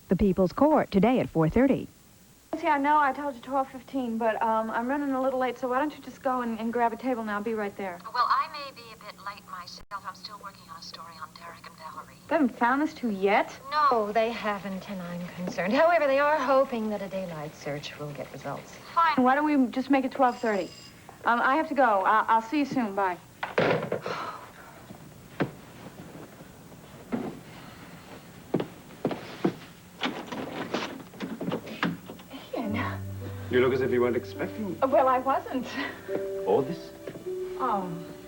The People's Court, today at 4:30. See, I know I told you 12:15, but I'm running a little late, so why don't you just go and grab a table now? I'll be right there. Well, I may be a bit late myself. I'm still working on a story on Derek and Valerie. They haven't found this two yet? No, they haven't, and I'm concerned. However, they are hoping that a daylight search will get results. Fine. Why don't we just make it 12:30? I have to go. I'll see you soon. Bye. You look as if you weren't expecting me. Well, I wasn't. Or this? Oh,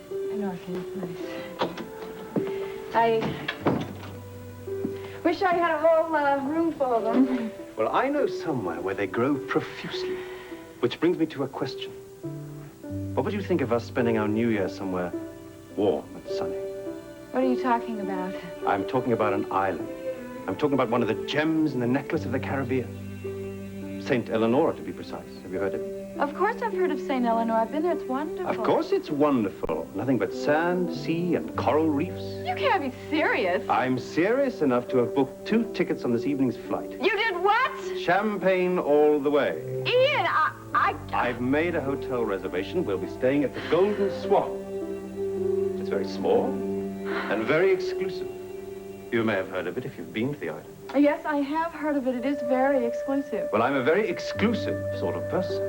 I know it feels nice. I wish I had a whole room full of them. Well, I know somewhere where they grow profusely. Which brings me to a question. What would you think of us spending our New Year somewhere warm and sunny? What are you talking about? I'm talking about an island. I'm talking about one of the gems in the necklace of the Caribbean. St. Eleanor, to be precise. Have you heard of it? Of course I've heard of St. Eleanor. I've been there. It's wonderful. Of course it's wonderful. Nothing but sand, sea, and coral reefs. You can't be serious. I'm serious enough to have booked 2 tickets on this evening's flight. You did what? Champagne all the way. Ian, I've made a hotel reservation. We'll be staying at the Golden Swan. It's very small and very exclusive. You may have heard of it if you've been to the island. Yes, I have heard of it. It is very exclusive. Well, I'm a very exclusive sort of person.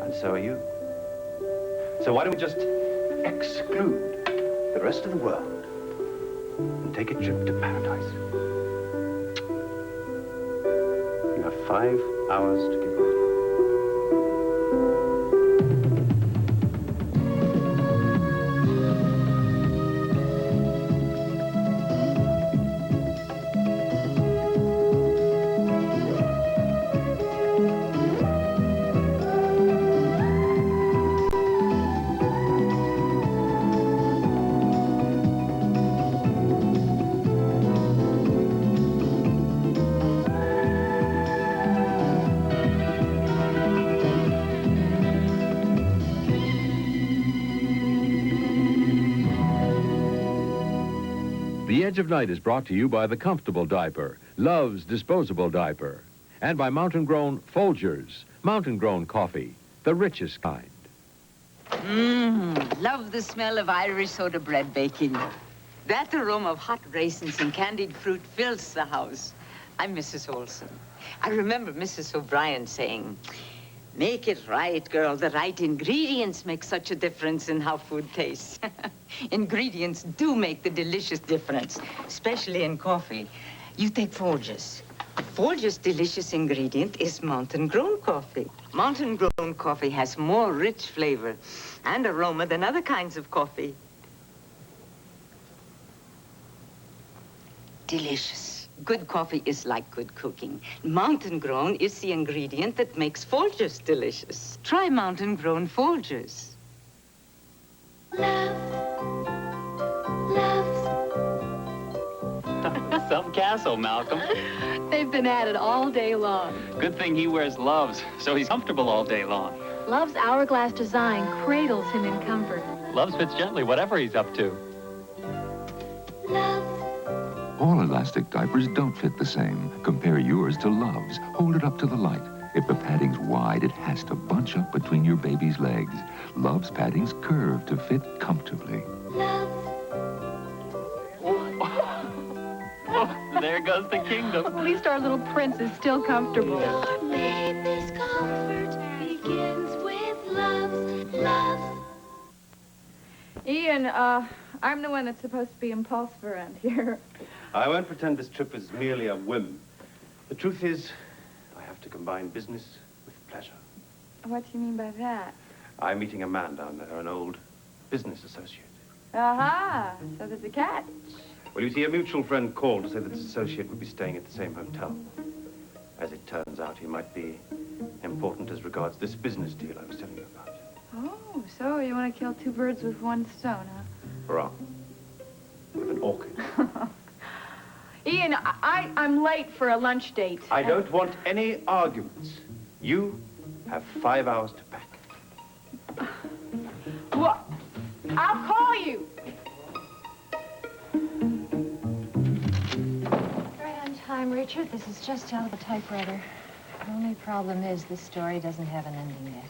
And so are you. So why don't we just exclude the rest of the world and take a trip to paradise? You have 5 hours to get ready. The Edge of Night is brought to you by the Comfortable Diaper, Love's disposable diaper, and by Mountain Grown Folgers, Mountain Grown coffee, the richest kind. Love the smell of Irish soda bread baking. That aroma of hot raisins and candied fruit fills the house. I'm Mrs. Olson. I remember Mrs. O'Brien saying, "Make it right, girl. The right ingredients make such a difference in how food tastes." Ingredients do make the delicious difference, especially in coffee. You take Folgers. Folgers' delicious ingredient is mountain-grown coffee. Mountain-grown coffee has more rich flavor and aroma than other kinds of coffee. Delicious. Good coffee is like good cooking. Mountain-grown is the ingredient that makes Folgers delicious. Try mountain-grown Folgers. Some castle, Malcolm. They've been at it all day long. Good thing he wears Loves, so he's comfortable all day long. Love's hourglass design cradles him in comfort. Loves fits gently, whatever he's up to. All elastic diapers don't fit the same. Compare yours to Love's. Hold it up to the light. If the padding's wide, it has to bunch up between your baby's legs. Love's padding's curved to fit comfortably. There goes the kingdom. At least our little prince is still comfortable. Your baby's comfort begins with love. Ian, I'm the one that's supposed to be impulsive around here. I won't pretend this trip is merely a whim. The truth is, I have to combine business with pleasure. What do you mean by that? I'm meeting a man down there, an old business associate. Aha, so there's a catch. Well, you see, a mutual friend called to say that his associate would be staying at the same hotel. As it turns out, he might be important as regards this business deal I was telling you about. Oh, so you want to kill 2 birds with 1 stone, huh? Hurrah. With an orchid. Ian, I'm late for a lunch date. I don't want any arguments. You have 5 hours to pack. What? I'll call you. time, Richard. This is just out of the typewriter. The only problem is this story doesn't have an ending yet.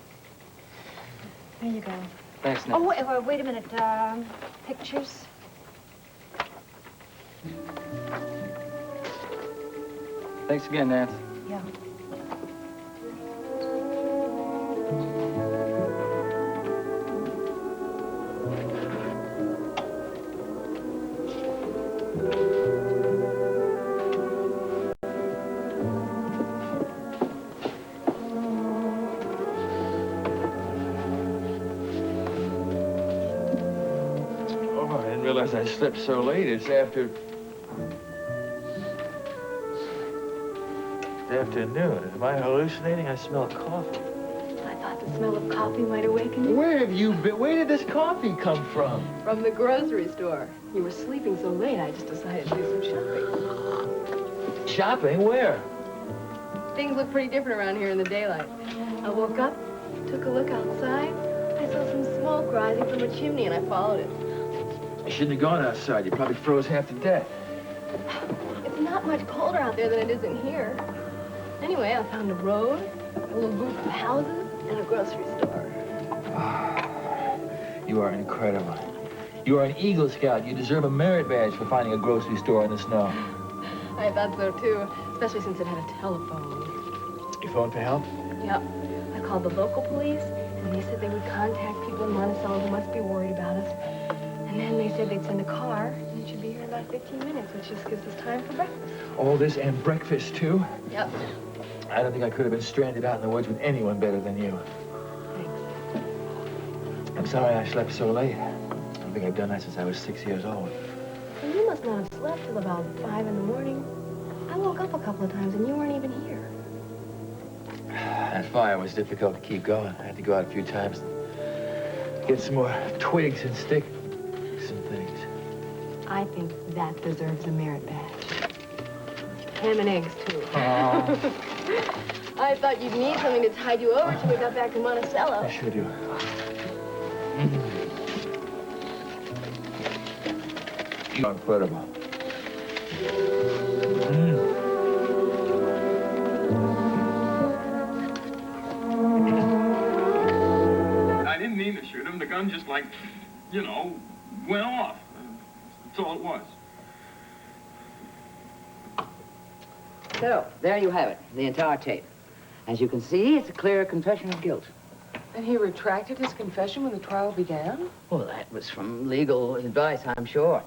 There you go. Thanks, Nance. Oh, wait a minute. Pictures? Thanks again, Nance. Yeah. I slept so late. It's afternoon. Am I hallucinating? I smell coffee. I thought the smell of coffee might awaken you. Where have you been? Where did this coffee come from? From the grocery store. You were sleeping so late, I just decided to do some shopping. Shopping? Where? Things look pretty different around here in the daylight. I woke up, took a look outside. I saw some smoke rising from a chimney, and I followed it. You shouldn't have gone outside. You probably froze half to death. It's not much colder out there than it is in here. Anyway, I found a road, a little group of houses, and a grocery store. You are incredible. You are an Eagle Scout. You deserve a merit badge for finding a grocery store in the snow. I thought so, too, especially since it had a telephone. You phoned for help? Yep. I called the local police, and they said they would contact people in Monticello who must be worried about us. And then they said they'd send a car, and it should be here in about 15 minutes, which just gives us time for breakfast. All this and breakfast, too? Yep. I don't think I could have been stranded out in the woods with anyone better than you. Thanks. I'm sorry I slept so late. I don't think I've done that since I was 6 years old. Well, you must not have slept till about 5 in the morning. I woke up a couple of times, and you weren't even here. That fire was difficult to keep going. I had to go out a few times and get some more twigs and sticks. Some things. I think that deserves a merit badge. Ham and eggs, too. I thought you'd need something to tide you over till we got back to Monticello. I sure do. You're incredible. I didn't mean to shoot him. The gun just like, you know, went off. That's all it was. So, there you have it, the entire tape. As you can see, it's a clear confession of guilt. And he retracted his confession when the trial began? Well, that was from legal advice, I'm sure.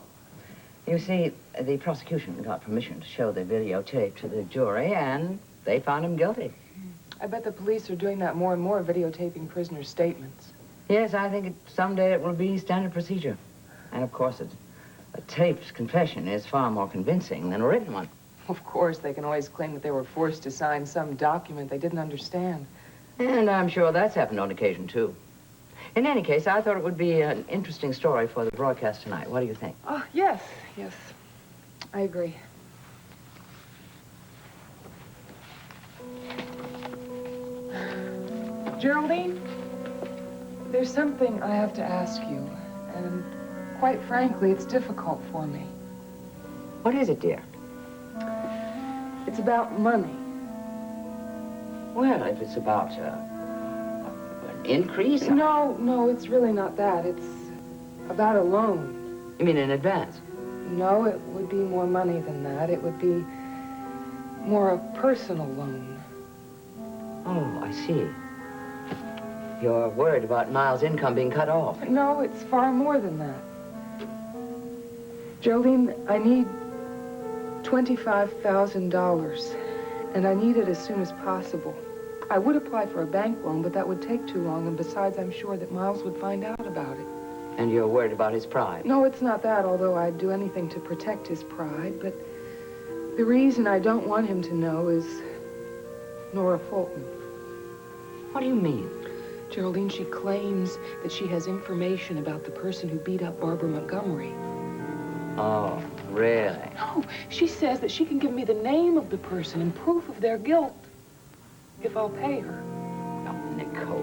You see, the prosecution got permission to show the videotape to the jury, and they found him guilty. I bet the police are doing that more and more, videotaping prisoners' statements. Yes, I think someday it will be standard procedure. And, of course, a taped confession is far more convincing than a written one. Of course, they can always claim that they were forced to sign some document they didn't understand. And I'm sure that's happened on occasion, too. In any case, I thought it would be an interesting story for the broadcast tonight. What do you think? Oh, yes, yes. I agree. Geraldine, there's something I have to ask you, and quite frankly, it's difficult for me. What is it, dear? It's about money. Well, if it's about an increase... No, it's really not that. It's about a loan. You mean in advance? No, it would be more money than that. It would be more a personal loan. Oh, I see. You're worried about Miles' income being cut off. No, it's far more than that. Geraldine, I need $25,000, and I need it as soon as possible. I would apply for a bank loan, but that would take too long, and besides, I'm sure that Miles would find out about it. And you're worried about his pride? No, it's not that, although I'd do anything to protect his pride, but the reason I don't want him to know is Nora Fulton. What do you mean? Geraldine, she claims that she has information about the person who beat up Barbara Montgomery. Oh, really? No, she says that she can give me the name of the person and proof of their guilt if I'll pay her. Oh, Nicole,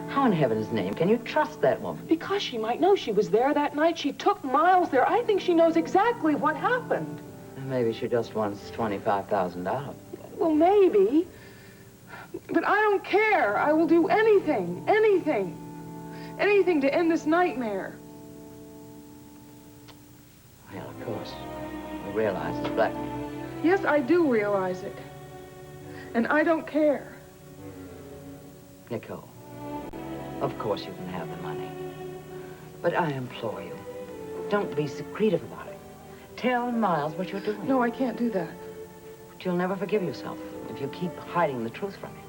how in heaven's name can you trust that woman? Because she might know she was there that night. She took Miles there. I think she knows exactly what happened. Maybe she just wants $25,000. Well, maybe. But I don't care. I will do anything, anything. Anything to end this nightmare. Well, of course, you realize it's blackmail. Yes, I do realize it. And I don't care. Nicole, of course you can have the money. But I implore you, don't be secretive about it. Tell Miles what you're doing. No, I can't do that. But you'll never forgive yourself if you keep hiding the truth from him.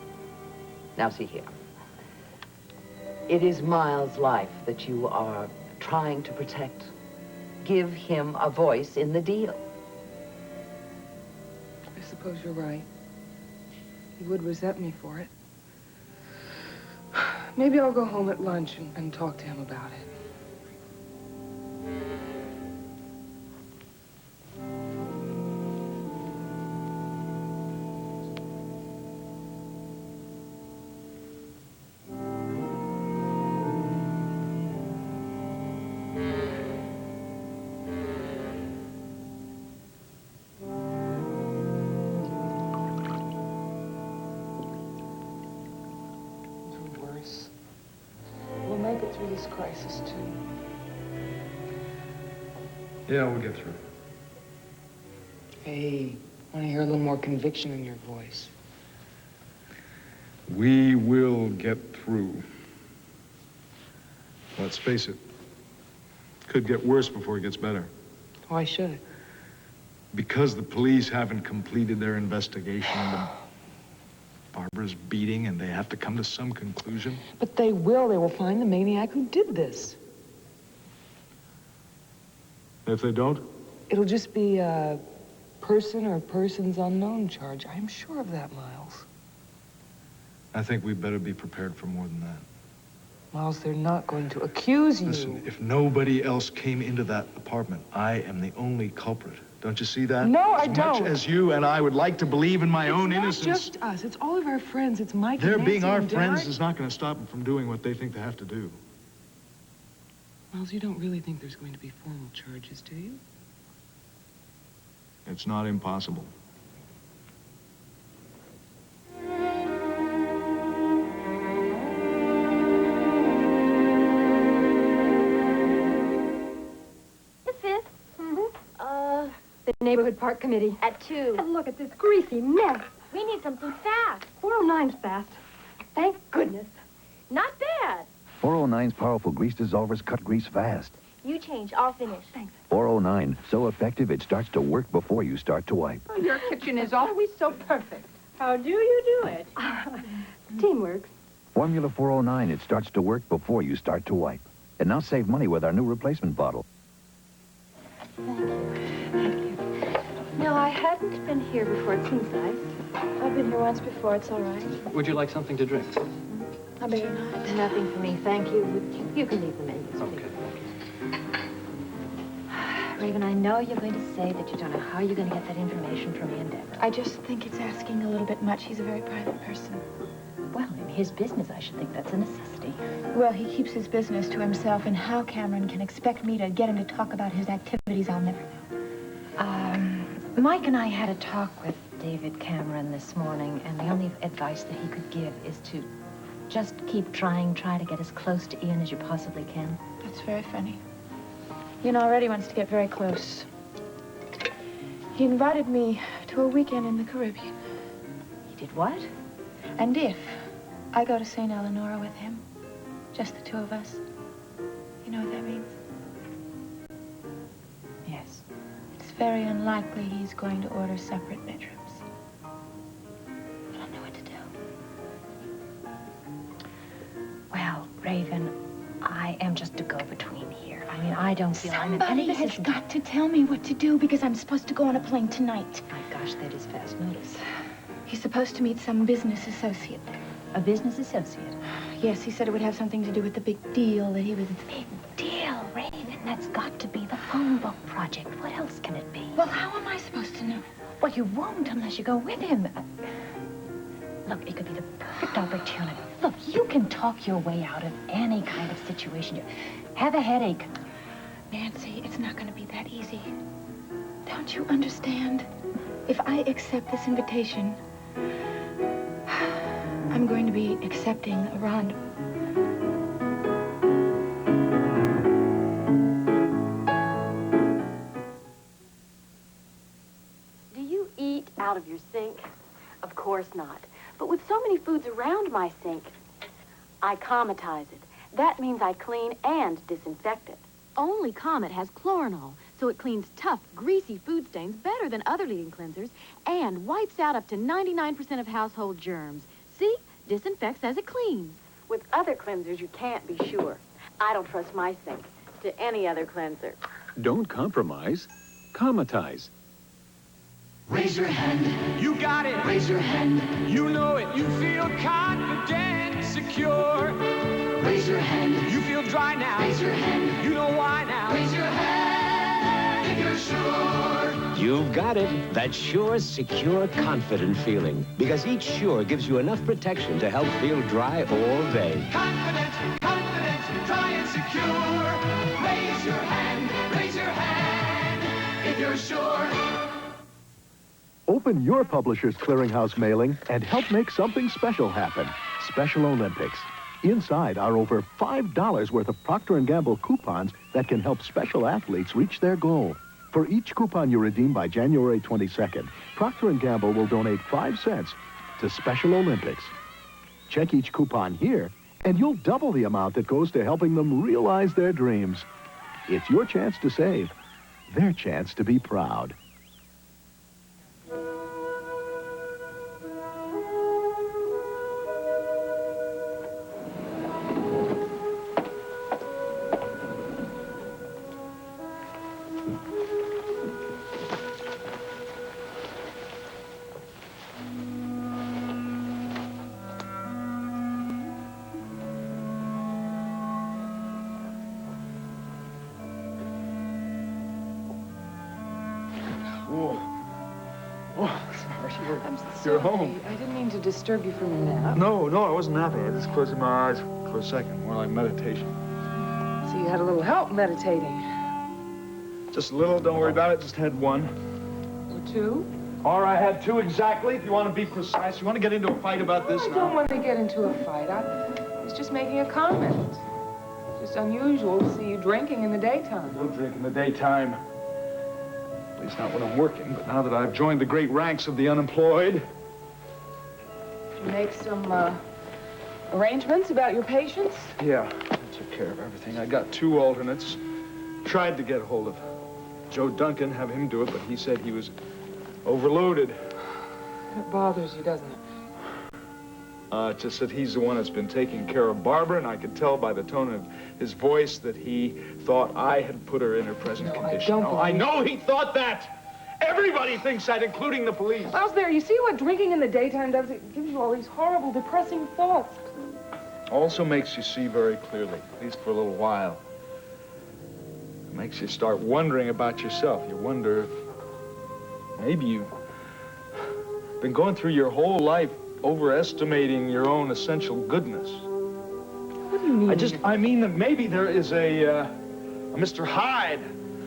Now, see here. It is Miles' life that you are trying to protect. Give him a voice in the deal. I suppose you're right. He would resent me for it. Maybe I'll go home at lunch and talk to him about it. We'll make it through this crisis, too. Yeah, we'll get through. Hey, I want to hear a little more conviction in your voice. We will get through. Let's face it. Could get worse before it gets better. Why should it? Because the police haven't completed their investigation into Barbara's beating, and they have to come to some conclusion. But they will. They will find the maniac who did this. If they don't? It'll just be a person or persons unknown charge. I'm sure of that, Miles. I think we better be prepared for more than that. Miles, they're not going to accuse you. Listen, if nobody else came into that apartment, I am the only culprit. Don't you see that? No, I don't. As much as you and I would like to believe in my own innocence. It's not just us. It's all of our friends. It's Mike Their and being Nancy our and friends Derek. is not going to stop them from doing what they think they have to do. Miles, you don't really think there's going to be formal charges, do you? It's not impossible. The neighborhood park committee. At 2. And look at this greasy mess. We need something fast. 409's fast. Thank goodness. Not bad. 409's powerful grease dissolvers cut grease fast. You change. I'll finish. Thanks. 409, so effective it starts to work before you start to wipe. Oh, your kitchen is always so perfect. How do you do it? Teamwork. Formula 409, it starts to work before you start to wipe. And now save money with our new replacement bottle. Thank you. No, I hadn't been here before. It seems nice. I've been here once before. It's all right. Would you like something to drink? I better not. Nothing for me, thank you. You can leave the menus. Okay. Raven, I know you're going to say that you don't know how you're going to get that information from Endeavor. I just think it's asking a little bit much. He's a very private person. Well, in his business, I should think that's a necessity. Well, he keeps his business to himself, and how Cameron can expect me to get him to talk about his activities, I'll never know. Mike and I had a talk with David Cameron this morning, and the only advice that he could give is to just keep try to get as close to Ian as you possibly can. That's very funny. Ian already wants to get very close. He invited me to a weekend in the Caribbean. He did what? And if I go to St. Eleanor with him, just the two of us, you know what that means? Yes. It's very unlikely he's going to order separate bedrooms. I don't know what to do. Well, Raven, I am just a go-between here. I mean, I don't feel I'm in any Somebody has position. got to tell me what to do because I'm supposed to go on a plane tonight. My gosh, that is fast notice. He's supposed to meet some business associate. A business associate? Yes, he said it would have something to do with the big deal that he was... Big deal, Raven. That's got to be the phone book project. What else can it be? Well, how am I supposed to know? Well, you won't unless you go with him. Look, it could be the perfect opportunity. Look, you can talk your way out of any kind of situation. You have a headache. Nancy, it's not going to be that easy. Don't you understand? If I accept this invitation, I'm going to be accepting a rendezvous. Do you eat out of your sink? Of course not. But with so many foods around my sink, I cometize it. That means I clean and disinfect it. Only Comet has chlorinol, so it cleans tough, greasy food stains better than other leading cleansers and wipes out up to 99% of household germs. See? Disinfects as it cleans. With other cleansers, you can't be sure. I don't trust my sink to any other cleanser. Don't compromise. Cometize. Raise your hand. You got it. Raise your hand. You know it. You feel confident, secure. Raise your hand. You feel dry now. Raise your hand. You know why now. Raise your hand if you're sure. You've got it. That sure, secure, confident feeling. Because each Sure gives you enough protection to help feel dry all day. Confident, confident, dry and secure. Raise your hand if you're sure. Open your Publishers Clearinghouse mailing and help make something special happen. Special Olympics. Inside are over $5 worth of Procter & Gamble coupons that can help special athletes reach their goal. For each coupon you redeem by January 22nd, Procter & Gamble will donate 5 cents to Special Olympics. Check each coupon here, and you'll double the amount that goes to helping them realize their dreams. It's your chance to save, their chance to be proud. You're home. I didn't mean to disturb you from your nap. No, I wasn't napping. I just closing my eyes for a second, more like meditation. So you had a little help meditating. Just a little, don't worry about it. Just had one. Or two? Or I had two exactly, if you want to be precise. You want to get into a fight about this I now? don't want to get into a fight. I was just making a comment. It's just unusual to see you drinking in the daytime. I don't drink in the daytime. At least not when I'm working. But now that I've joined the great ranks of the unemployed. Did you make some arrangements about your patients? Yeah, I took care of everything. I got 2 alternates. Tried to get a hold of Joe Duncan, have him do it, but he said he was overloaded. It bothers you, doesn't it? Just that he's the one that's been taking care of Barbara, and I could tell by the tone of his voice that he thought I had put her in her present condition. I know he thought that! Everybody thinks that, including the police. Miles, there, you see what drinking in the daytime does? It gives you all these horrible, depressing thoughts. Also makes you see very clearly, at least for a little while. It makes you start wondering about yourself. You wonder if maybe you've been going through your whole life overestimating your own essential goodness. What do you mean? I mean that maybe there is a Mr. Hyde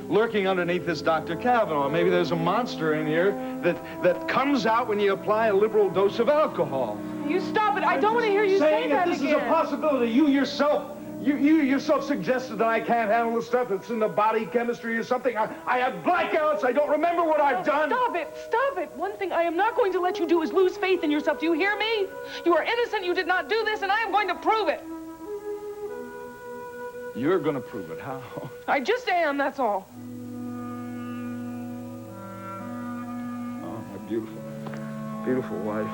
lurking underneath this Dr. Kavanaugh. Maybe there's a monster in here that comes out when you apply a liberal dose of alcohol. You stop it. I don't want to hear you say that this again. is a possibility. You yourself suggested that I can't handle the stuff that's in the body chemistry or something. I have blackouts. I don't remember what I've done. Stop it. Stop it. One thing I am not going to let you do is lose faith in yourself. Do you hear me? You are innocent. You did not do this, and I am going to prove it. You're going to prove it. How? I just am, that's all. Oh, my beautiful, beautiful wife.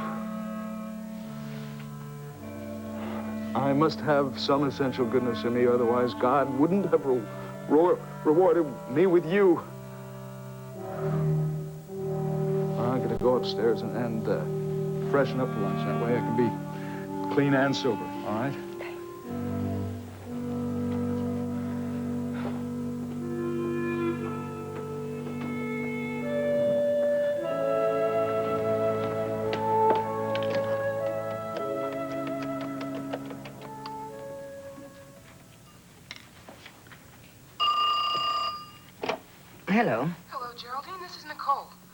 I must have some essential goodness in me, otherwise God wouldn't have rewarded me with you. I'm going to go upstairs and freshen up for lunch. That way I can be clean and sober, all right? Hello. Hello, Geraldine. This is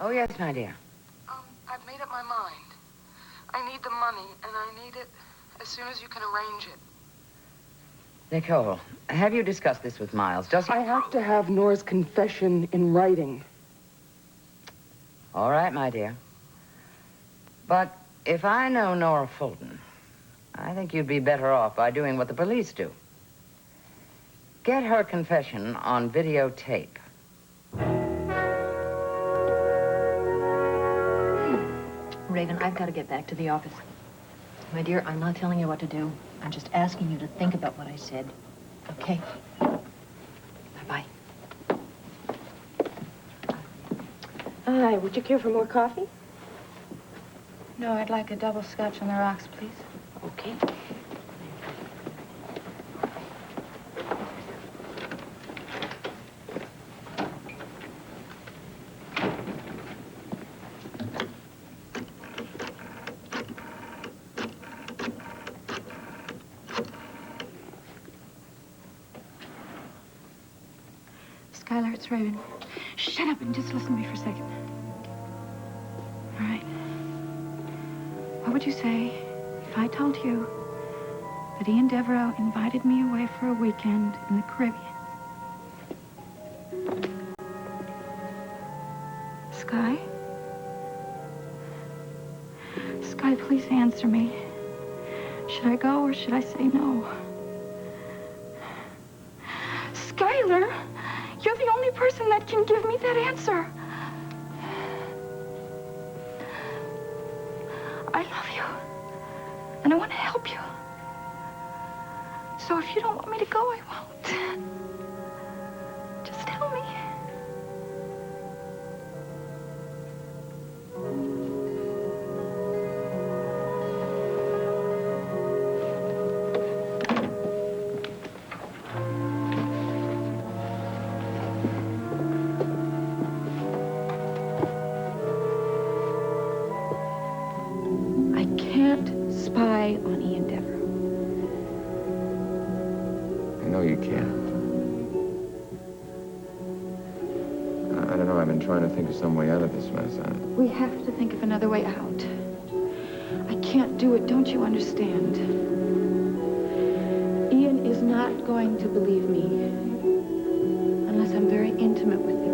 Oh, yes, my dear. I've made up my mind. I need the money, and I need it as soon as you can arrange it. Nicole, have you discussed this with Miles? Does he... I have to have Nora's confession in writing. All right, my dear. But if I know Nora Fulton, I think you'd be better off by doing what the police do. Get her confession on videotape. Raven, I've got to get back to the office. My dear, I'm not telling you what to do. I'm just asking you to think about what I said. Okay? Bye-bye. Hi, would you care for more coffee? No, I'd like a double scotch on the rocks, please. Okay. Skylar, it's Raven. Shut up and just listen to me for a second. All right. What would you say if I told you that Ian Devereaux invited me away for a weekend in the Caribbean? Sky? Sky, please answer me. Should I go or should I say no? Skylar, you're the only person that can give me that answer. I love you, and I want to help you. So if you don't want me to go, I won't. Just tell me. I can't spy on Ian Devereaux. I know you can't. I don't know, I've been trying to think of some way out of this mess. We have to think of another way out. I can't do it, don't you understand? Ian is not going to believe me unless I'm very intimate with him.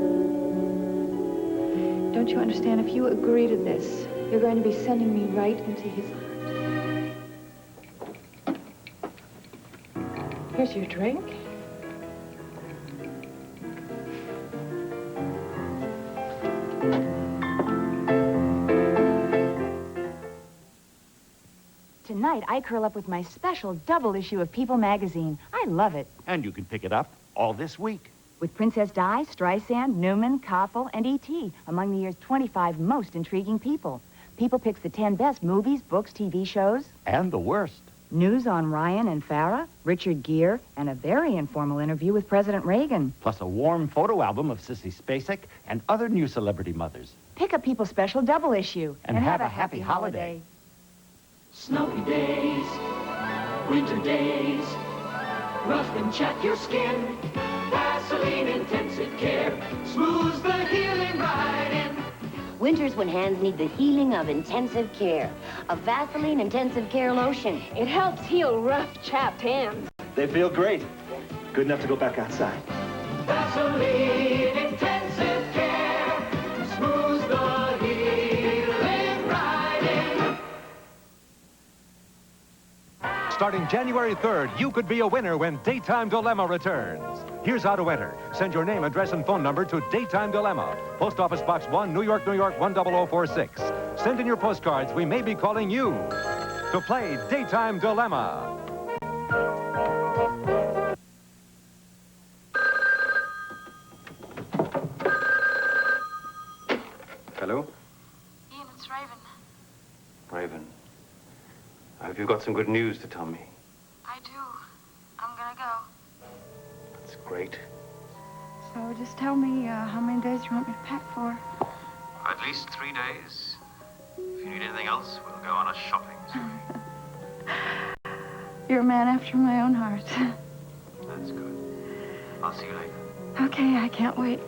Don't you understand? If you agree to this, you're going to be sending me right into his heart. Here's your drink. Tonight, I curl up with my special double issue of People magazine. I love it. And you can pick it up all this week. With Princess Di, Streisand, Newman, Koffel, and E.T. among the year's 25 most intriguing people. People picks the 10 best movies, books, TV shows. And the worst. News on Ryan and Farrah, Richard Gere, and a very informal interview with President Reagan. Plus a warm photo album of Sissy Spacek and other new celebrity mothers. Pick a People special double issue. And have a happy holiday. Snowy days, winter days, rough and chapped your skin. Vaseline Intensive Care smooths the healing right in. Winters when hands need the healing of intensive care. A Vaseline Intensive Care lotion. It helps heal rough, chapped hands. They feel great. Good enough to go back outside. Vaseline Intensive Care smooths the healing right in. Starting January 3rd, you could be a winner when Daytime Dilemma returns. Here's how to enter. Send your name, address, and phone number to Daytime Dilemma. Post Office Box 1, New York, New York, 10046. Send in your postcards. We may be calling you to play Daytime Dilemma. Hello? Ian, it's Raven. Raven. I hope you've got some good news to tell me. I do. I'm gonna go. That's great. So just tell me how many days you want me to pack for. At least 3 days. If you need anything else, we'll go on a shopping spree. You're a man after my own heart. That's good. I'll see you later. Okay, I can't wait.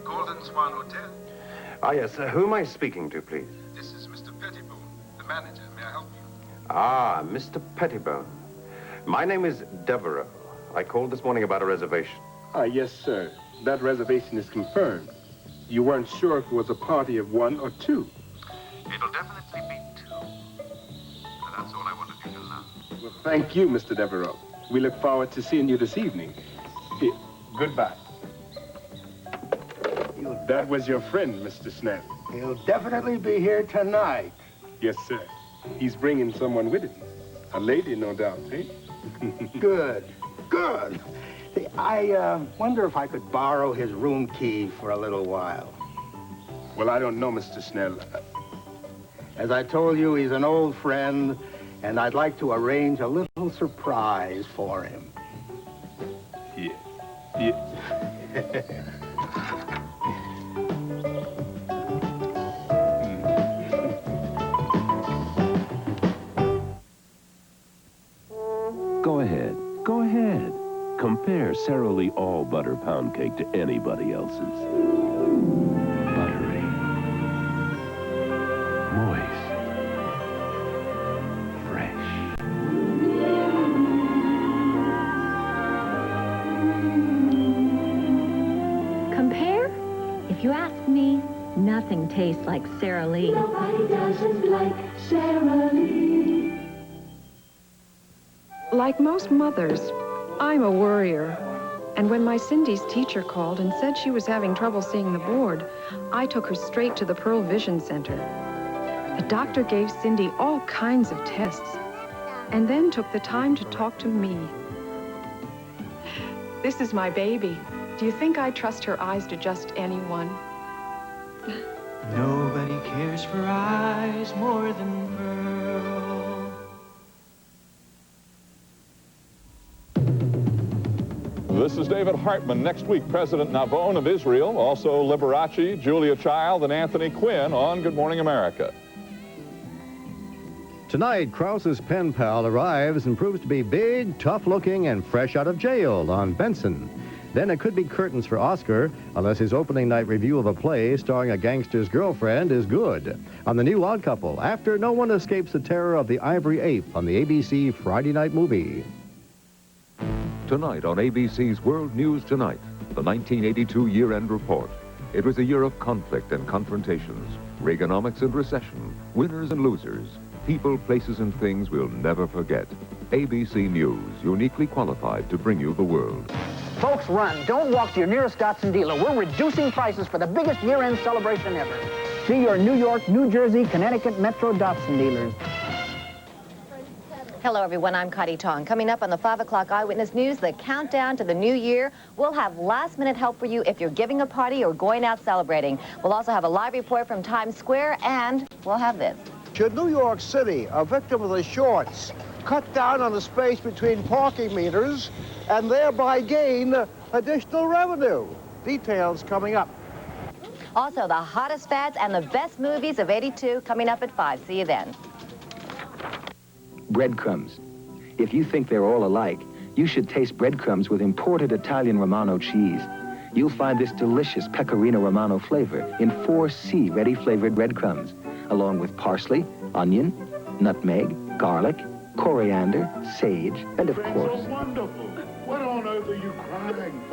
Golden Swan Hotel. Ah, yes. Who am I speaking to, please? This is Mr. Pettibone, the manager. May I help you? Ah, Mr. Pettibone. My name is Devereaux. I called this morning about a reservation. Yes, sir. That reservation is confirmed. You weren't sure if it was a party of 1 or 2. It'll definitely be 2. And that's all I wanted you to know. Well, thank you, Mr. Devereaux. We look forward to seeing you this evening. Here, goodbye. That was your friend, Mr. Snell. He'll definitely be here tonight. Yes, sir. He's bringing someone with him. A lady, no doubt, eh? Good, good. See, I wonder if I could borrow his room key for a little while. Well, I don't know, Mr. Snell. As I told you, he's an old friend, and I'd like to arrange a little surprise for him. Yeah. Go ahead. Go ahead. Compare Sara Lee All Butter Pound Cake to anybody else's. Buttery. Moist. Fresh. Compare? If you ask me, nothing tastes like Sara Lee. Nobody doesn't like Sara Lee. Like most mothers, I'm a worrier. And when my Cindy's teacher called and said she was having trouble seeing the board, I took her straight to the Pearl Vision Center. The doctor gave Cindy all kinds of tests and then took the time to talk to me. This is my baby. Do you think I trust her eyes to just anyone? Nobody cares for eyes more than Pearl. This is David Hartman. Next week, President Navon of Israel, also Liberace, Julia Child, and Anthony Quinn on Good Morning America. Tonight, Krause's pen pal arrives and proves to be big, tough-looking, and fresh out of jail on Benson. Then it could be curtains for Oscar, unless his opening night review of a play starring a gangster's girlfriend is good. On The New Odd Couple, after no one escapes the terror of the Ivory Ape on the ABC Friday Night Movie. Tonight on ABC's World News Tonight, the 1982 year-end report. It was a year of conflict and confrontations, Reaganomics and recession, winners and losers, people, places, and things we'll never forget. ABC News, uniquely qualified to bring you the world. Folks, run. Don't walk to your nearest Datsun dealer. We're reducing prices for the biggest year-end celebration ever. See your New York, New Jersey, Connecticut Metro Datsun dealers. Hello, everyone. I'm Connie Tong. Coming up on the 5 o'clock Eyewitness News, the countdown to the new year. We'll have last-minute help for you if you're giving a party or going out celebrating. We'll also have a live report from Times Square, and we'll have this. Should New York City, a victim of the shorts, cut down on the space between parking meters and thereby gain additional revenue? Details coming up. Also, the hottest fads and the best movies of '82 coming up at 5. See you then. Breadcrumbs. If you think they're all alike, you should taste breadcrumbs with imported Italian Romano cheese. You'll find this delicious Pecorino Romano flavor in 4C ready-flavored breadcrumbs, along with parsley, onion, nutmeg, garlic, coriander, sage, and of course... Wonderful. What on earth are you crying for?